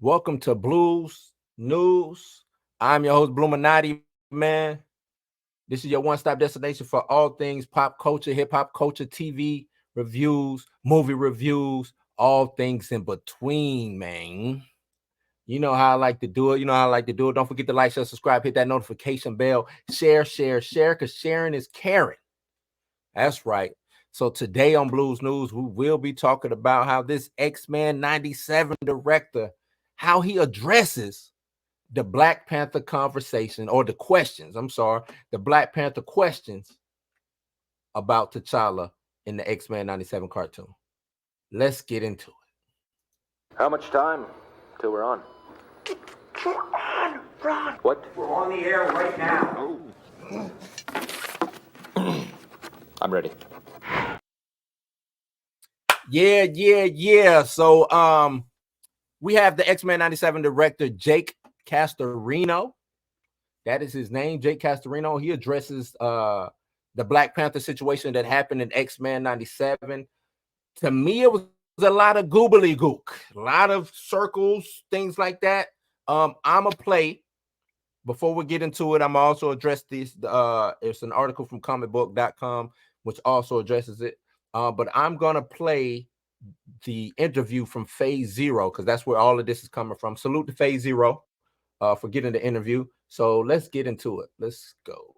Welcome to Blues News. I'm your host, Bluminati, man. This is your one-stop destination for all things pop culture, hip-hop culture, TV reviews, movie reviews, all things in between, man. You know how I like to do it. Don't forget to like, share, subscribe, hit that notification bell, share, because sharing is caring. That's right. So today on Blues News, we will be talking about how this X-Men 97 director, how he addresses the Black Panther conversation, or the questions, the Black Panther questions about T'Challa in the X-Men 97 cartoon. Let's get into it. How much time till we're on? We're on, Ron. What? We're on the air right now. I'm ready. Yeah. So we have the X-Men 97 director, Jake Castorino. That is his name, Jake Castorino. He addresses the Black Panther situation that happened in X-Men 97. To me, it was a lot of goobly gook, a lot of circles, things like that. I'm a play. Before we get into it, I'm also address this. It's an article from comicbook.com which also addresses it. But I'm gonna play the interview from Phase Zero because that's where all of this is coming from. Salute to Phase Zero for getting the interview. So let's get into it. Let's go.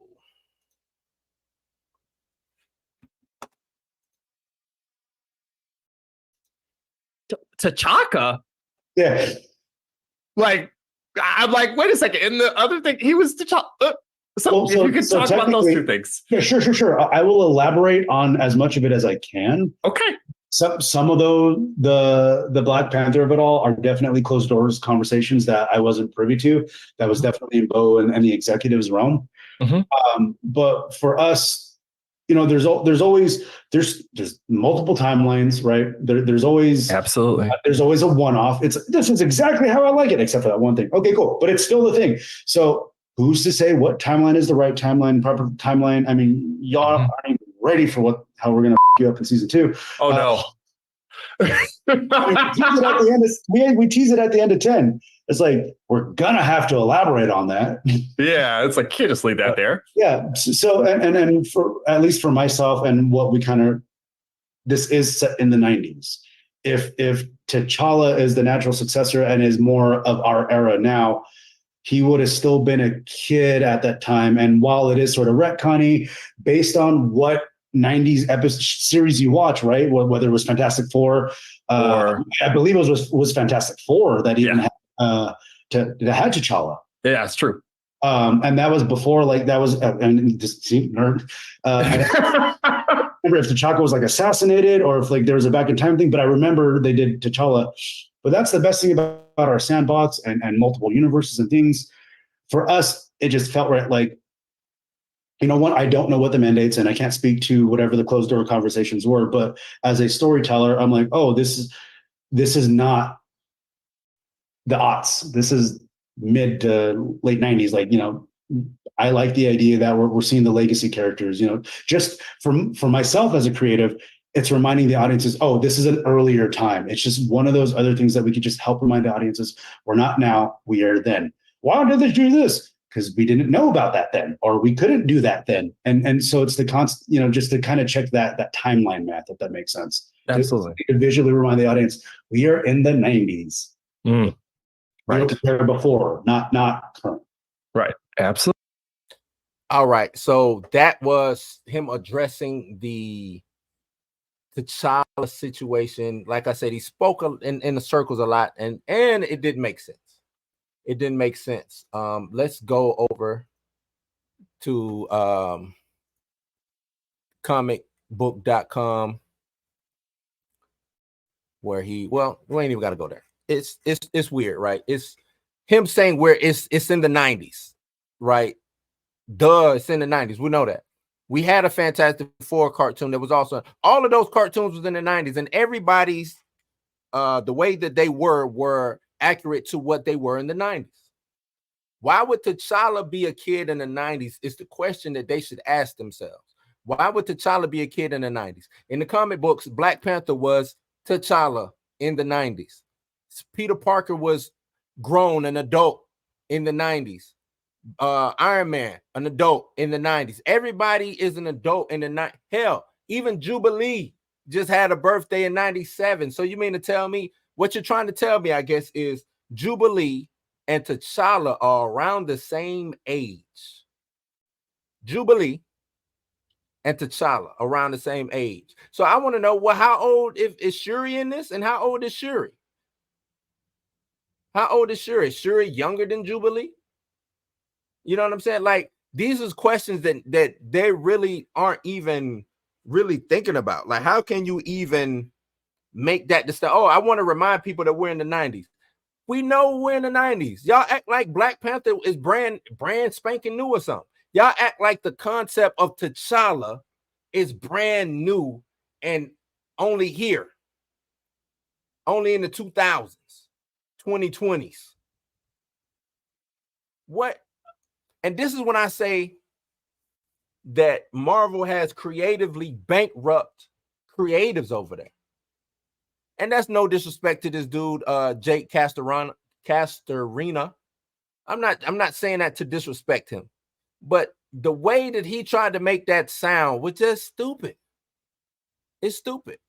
T'Chaka? Yeah. Like, I'm like, wait a second. And the other thing, he was T'Chaka. So you can talk about those two things. Yeah, sure. I will elaborate on as much of it as I can. Okay. Some of the Black Panther of it all are definitely closed doors conversations that I wasn't privy to. That was definitely in Bo and the executives' realm. Mm-hmm. But for us, there's multiple timelines, right? There's always Absolutely. There's always a one-off. This is exactly how I like it, except for that one thing. Okay, cool. But it's still the thing. So who's to say what timeline is the right timeline, proper timeline? I mean, y'all aren't even ready for how we're gonna you up in season 2. Oh no. We tease it at the end of 10. It's like we're gonna have to elaborate on that. Yeah, it's like can't just leave that there. Yeah. So and for at least for myself and what we this is set in the 90s. If T'Challa is the natural successor and is more of our era now, he would have still been a kid at that time. And while it is sort of retconny based on what 90s episode series you watch, right? Whether it was Fantastic Four, I believe it was Fantastic Four that even had T'Challa. Yeah, it's true. And that was before, and just nerd. I remember if T'Chaka was assassinated or if there was a back in time thing, but I remember they did T'Challa. But that's the best thing about our sandbox and multiple universes and things. For us, it just felt right. I don't know what the mandates, and I can't speak to whatever the closed door conversations were. But as a storyteller, I'm like, oh, this is not the aughts. This is mid to late 90s. I like the idea that we're seeing the legacy characters. Just for myself as a creative, it's reminding the audiences, oh, this is an earlier time. It's just one of those other things that we could just help remind the audiences, we're not now, we are then. Why did they do this? Because we didn't know about that then, or we couldn't do that then. And so it's the constant, just to kind of check that timeline math, if that makes sense. Absolutely. To visually remind the audience, we are in the 90s. Right. We were there before, not current. Right. Absolutely. All right. So that was him addressing the T'Challa situation. Like I said, he spoke in the circles a lot, and it didn't make sense. It didn't make sense. Let's go over to comicbook.com where we ain't even got to go there. It's weird, right? It's him saying where it's in the 90s, right? It's in the 90s. We know that. We had a Fantastic Four cartoon that was also, all of those cartoons was in the 90s, and everybody's the way that they were accurate to what they were in the 90s. Why would T'Challa be a kid in the 90s is the question that they should ask themselves. Why would T'Challa be a kid in the 90s? In the comic books, Black Panther was T'Challa in the 90s. Peter Parker was grown, an adult in the 90s. Iron Man, an adult in the 90s. Everybody is an adult in the 90s. Hell, even Jubilee just had a birthday in 97. So you mean to tell me, what you're trying to tell me, I guess, is Jubilee and T'Challa are around the same age. Jubilee and T'Challa around the same age. So I want to know, well, how old is Shuri in this, and how old is Shuri? How old is Shuri? Is Shuri younger than Jubilee? You know what I'm saying? Like, these are questions that they really aren't even really thinking about. Like, how can you even make that distinction? Oh, I want to remind people that we're in the 90s. We know we're in the 90s. Y'all act like Black Panther is brand spanking new or something. Y'all act like the concept of T'Challa is brand new and only here, only in the 2000s, 2020s. What? And this is when I say that Marvel has creatively bankrupt creatives over there. And that's no disrespect to this dude, Jake Castorina. I'm not saying that to disrespect him, but the way that he tried to make that sound was just stupid. It's stupid,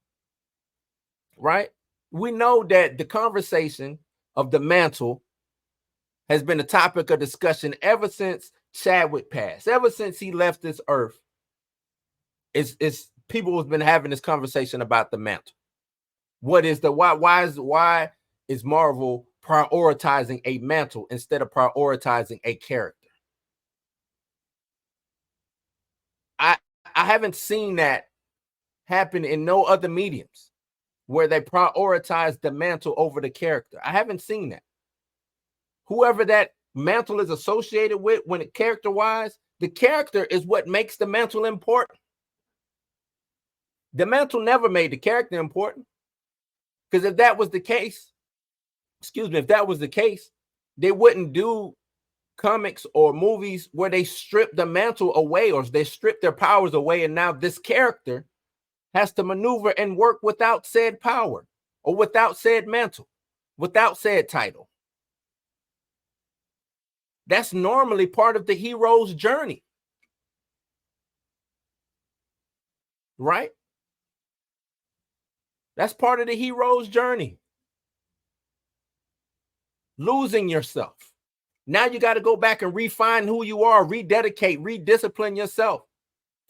right? We know that the conversation of the mantle has been a topic of discussion ever since Chadwick passed, ever since he left this earth. It's people have been having this conversation about the mantle. What is the why is Marvel prioritizing a mantle instead of prioritizing a character? I haven't seen that happen in no other mediums where they prioritize the mantle over the character. I haven't seen that. Whoever that mantle is associated with, when it character-wise, the character is what makes the mantle important. The mantle never made the character important. Because if that was the case, if that was the case, they wouldn't do comics or movies where they strip the mantle away or they strip their powers away, and now this character has to maneuver and work without said power or without said mantle, without said title. That's normally part of the hero's journey, right? That's part of the hero's journey. Losing yourself. Now you got to go back and refine who you are, rededicate, rediscipline yourself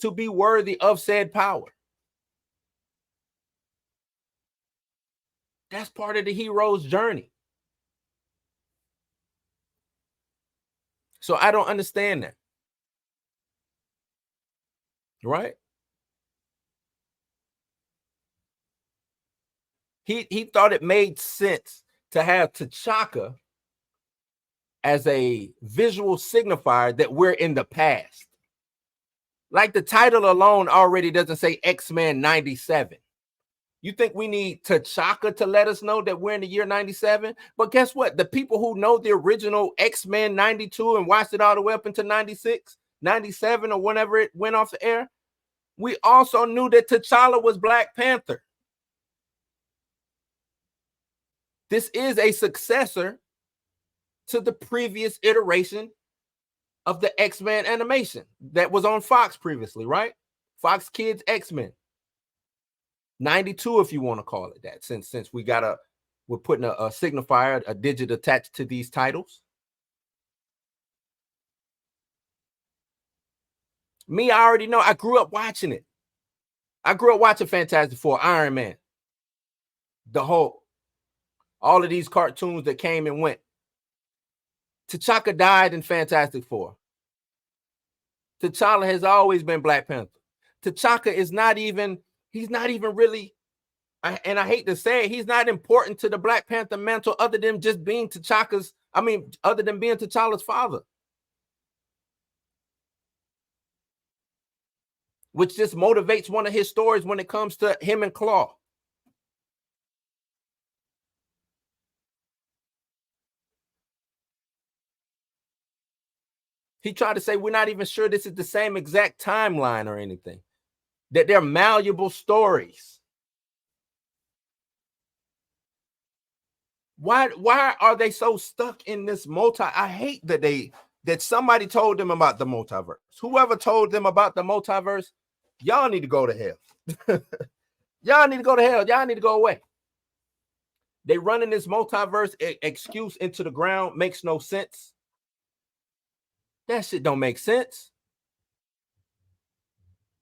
to be worthy of said power. That's part of the hero's journey. So I don't understand that. Right? He thought it made sense to have T'Chaka as a visual signifier that we're in the past. Like the title alone already doesn't say X-Men 97. You think we need T'Chaka to let us know that we're in the year 97? But guess what? The people who know the original X-Men 92 and watched it all the way up into 96, 97, or whenever it went off the air, we also knew that T'Challa was Black Panther. This is a successor to the previous iteration of the X-Men animation that was on Fox previously, right? Fox Kids X-Men. 92, if you want to call it that, since we're putting a signifier, a digit attached to these titles. Me, I already know. I grew up watching it. I grew up watching Fantastic Four, Iron Man, the Hulk, all of these cartoons that came and went. T'Chaka died in Fantastic Four. T'Challa has always been Black Panther. T'Chaka is not even, he's not even really, and I hate to say it, he's not important to the Black Panther mantle other than just being other than being T'Challa's father. Which just motivates one of his stories when it comes to him and Claw. He tried to say we're not even sure this is the same exact timeline or anything, that they're malleable stories. Why are they so stuck in this I hate that somebody told them about the multiverse. Whoever told them about the multiverse, y'all need to go to hell. Y'all need to go to hell. Y'all need to go away. They running this multiverse excuse into the ground. Makes no sense. That shit don't make sense.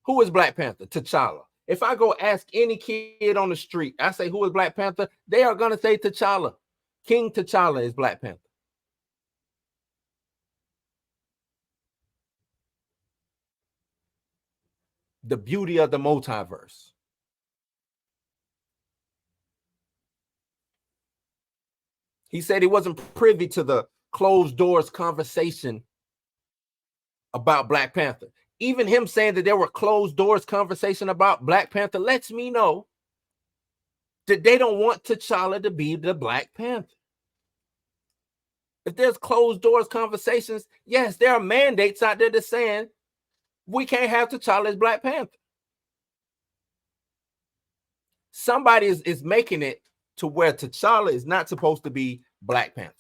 Who is Black Panther? T'Challa. If I go ask any kid on the street, I say, who is Black Panther? They are going to say T'Challa. King T'Challa is Black Panther. The beauty of the multiverse. He said he wasn't privy to the closed doors conversation about Black Panther. Even him saying that there were closed doors conversation about Black Panther lets me know that they don't want T'Challa to be the Black Panther. If there's closed doors conversations, yes, there are mandates out there that saying we can't have T'Challa as Black Panther. Somebody is making it to where T'Challa is not supposed to be Black Panther.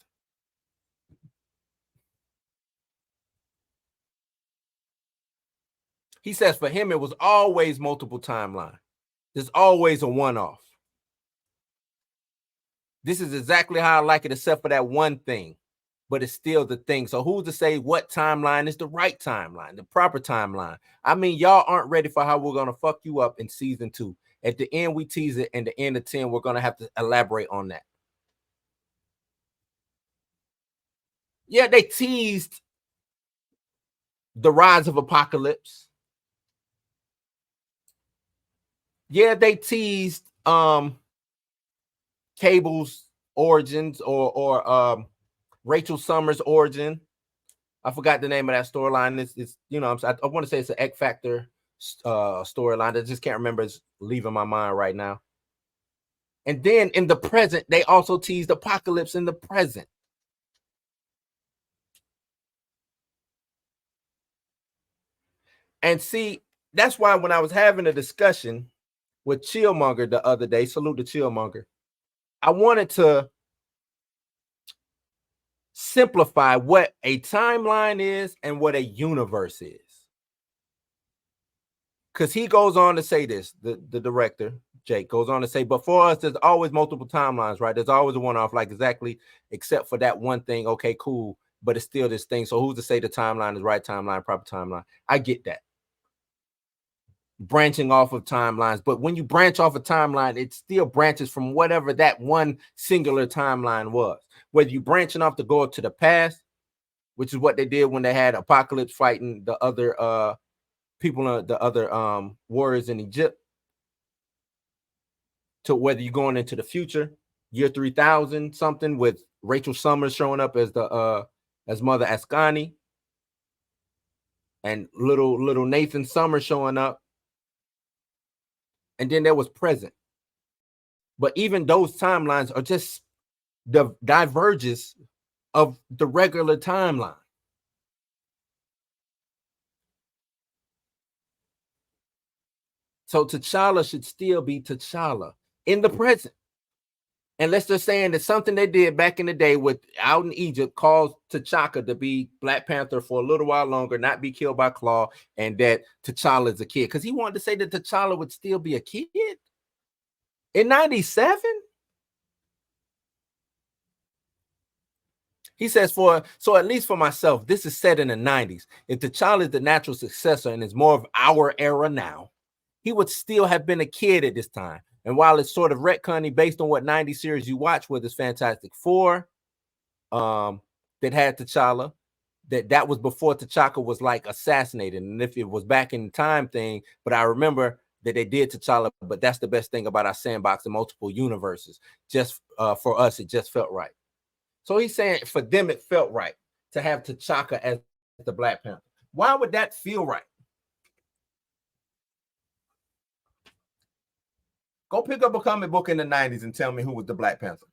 He says for him, it was always multiple timelines. There's always a one-off. This is exactly how I like it, except for that one thing, but it's still the thing. So who's to say what timeline is the right timeline, the proper timeline? I mean, y'all aren't ready for how we're going to fuck you up in season 2. At the end, we tease it, and the end of 10, we're going to have to elaborate on that. Yeah, they teased the rise of Apocalypse. Yeah, they teased Cable's origins or Rachel Summers' origin. I forgot the name of that storyline. It's you know, I want to say it's an X Factor storyline. I just can't remember. It's leaving my mind right now. And then in the present, they also teased Apocalypse in the present. And see, that's why when I was having a discussion with Chillmonger the other day, salute to Chillmonger, I wanted to simplify what a timeline is and what a universe is. Because he goes on to say this, the director, Jake, goes on to say, but for us, there's always multiple timelines, right? There's always a one-off, like exactly, except for that one thing. Okay, cool, but it's still this thing. So who's to say the timeline is right timeline, proper timeline? I get that. Branching off of timelines, but when you branch off a timeline, it still branches from whatever that one singular timeline was. Whether you branching off to go up to the past, which is what they did when they had Apocalypse fighting the other people, the other warriors in Egypt, to whether you're going into the future, year 3000 something, with Rachel Summers showing up as the as Mother Ascani, and little Nathan Summers showing up. And then there was present. But even those timelines are just the diverges of the regular timeline. So T'Challa should still be T'Challa in the present. Unless they're saying that something they did back in the day with out in Egypt caused T'Chaka to be Black Panther for a little while longer, not be killed by Claw, and that T'Challa is a kid. Because he wanted to say that T'Challa would still be a kid in 97. He says, so at least for myself, this is set in the 90s. If T'Challa is the natural successor and is more of our era now, he would still have been a kid at this time. And while it's sort of retconning based on what 90s series you watch, whether it's Fantastic Four, that had T'Challa, that was before T'Chaka was like assassinated. And if it was back in time thing, but I remember that they did T'Challa, but that's the best thing about our sandbox and multiple universes. Just for us, it just felt right. So he's saying for them, it felt right to have T'Chaka as the Black Panther. Why would that feel right? Go pick up a comic book in the 90s and tell me who was the Black Panther.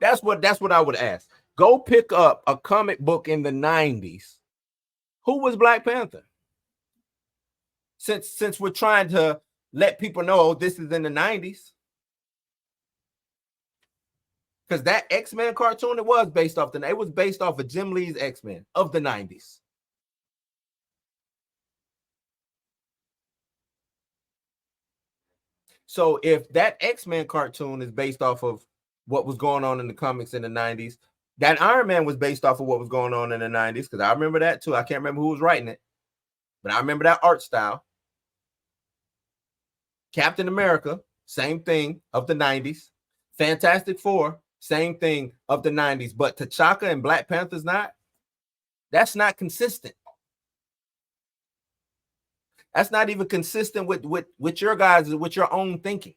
That's what I would ask. Go pick up a comic book in the 90s. Who was Black Panther? Since we're trying to let people know this is in the 90s. Because that X-Men cartoon, it was based off of Jim Lee's X-Men of the 90s. So if that X-Men cartoon is based off of what was going on in the comics in the 90s, that Iron Man was based off of what was going on in the 90s, because I remember that too. I can't remember who was writing it, but I remember that art style. Captain America, same thing, of the 90s. Fantastic Four, same thing, of the 90s. But T'Chaka and Black Panther's not. That's not consistent. That's not even consistent with your guys, with your own thinking.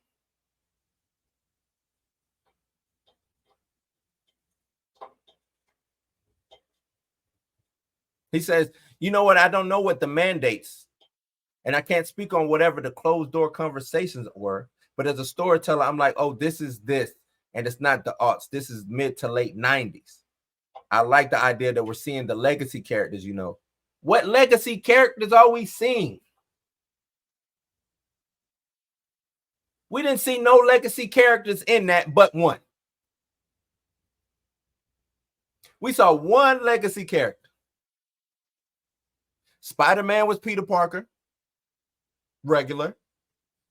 He says, you know what? I don't know what the mandates, and I can't speak on whatever the closed door conversations were. But as a storyteller, I'm like, oh, this is this. And it's not the aughts. This is mid to late 90s. I like the idea that we're seeing the legacy characters, you know. What legacy characters are we seeing? We didn't see no legacy characters in that but one. We saw one legacy character. Spider-Man was Peter Parker, regular.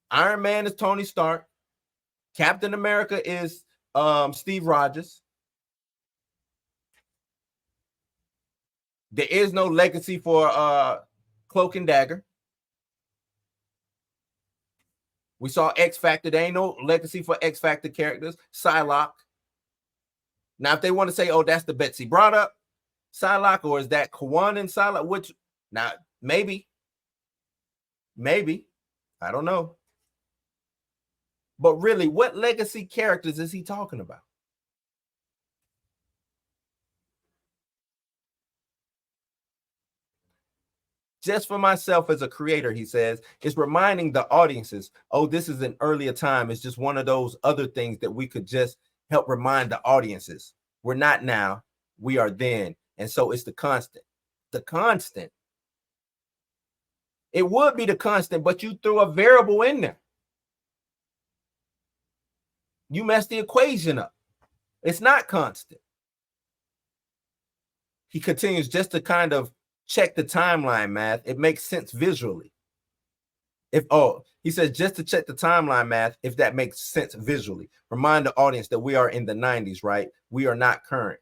Iron Man is Tony Stark. Captain America is Steve Rogers. There is no legacy for Cloak and Dagger. We saw X Factor. There ain't no legacy for X Factor characters. Psylocke. Now, if they want to say, oh, that's the Betsy brought up Psylocke, or is that Kawan and Psylocke? Which, now, maybe. I don't know. But really, what legacy characters is he talking about? Just for myself as a creator, he says, it's reminding the audiences, oh, this is an earlier time. It's just one of those other things that we could just help remind the audiences. We're not now, we are then. And so it's the constant. The constant. It would be the constant, but you threw a variable in there. You messed the equation up. It's not constant. He continues just to kind of check the timeline math. It makes sense visually. He says just to check the timeline math, if that makes sense visually. Remind the audience that we are in the 90s, right? We are not current.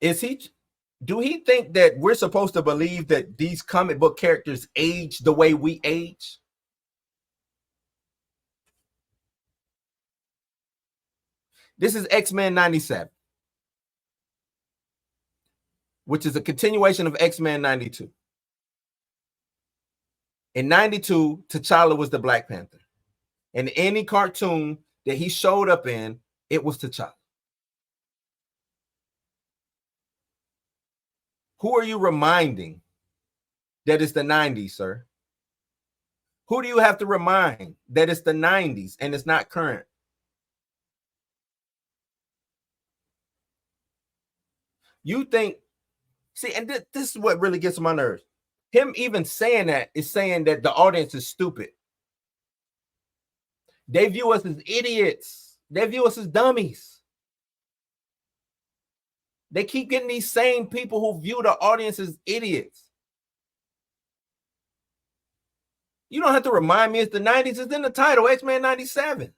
Do he think that we're supposed to believe that these comic book characters age the way we age? This is X-Men 97, which is a continuation of X-Men 92. In 92, T'Challa was the Black Panther. In any cartoon that he showed up in, it was T'Challa. Who are you reminding that it's the 90s, sir? Who do you have to remind that it's the 90s and it's not current? You think, see, and this is what really gets on my nerves. Him even saying that is saying that the audience is stupid. They view us as idiots. They view us as dummies. They keep getting these same people who view the audience as idiots. You don't have to remind me it's the 90s. It's in the title, X-Men 97.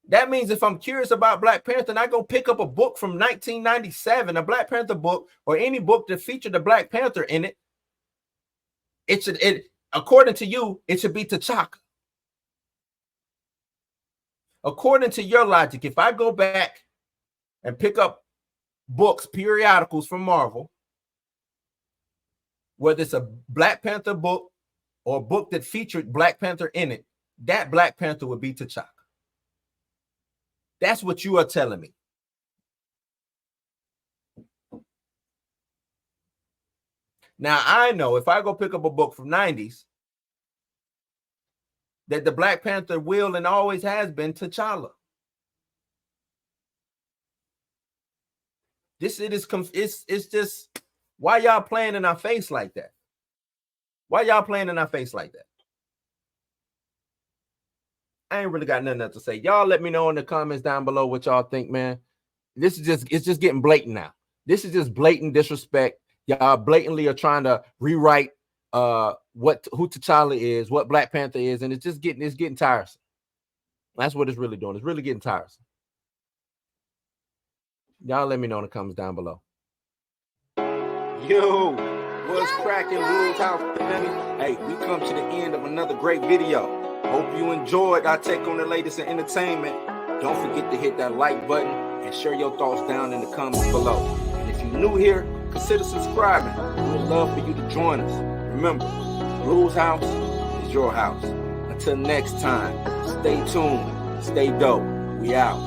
That means if I'm curious about Black Panther and I go pick up a book from 1997, a Black Panther book, or any book that featured the Black Panther in it, according to you, it should be T'Chaka. According to your logic, if I go back and pick up books, periodicals from Marvel, whether it's a Black Panther book or a book that featured Black Panther in it, that Black Panther would be T'Chaka. That's what you are telling me. Now, I know if I go pick up a book from 90s, that the Black Panther will and always has been T'Challa. It's just, why y'all playing in our face like that? Why y'all playing in our face like that? I ain't really got nothing else to say. Y'all let me know in the comments down below what y'all think, man. It's just getting blatant now. This is just blatant disrespect. Y'all blatantly are trying to rewrite who T'Challa is, what Black Panther is, and it's getting tiresome. That's what it's really doing. It's really getting tiresome. Y'all let me know in the comments down below. Yo, what's cracking, Rules House? Hey, we come to the end of another great video. Hope you enjoyed our take on the latest in entertainment. Don't forget to hit that like button and share your thoughts down in the comments below. And if you're new here, consider subscribing. We'd love for you to join us. Remember, Rules House is your house. Until next time, stay tuned, stay dope. We out.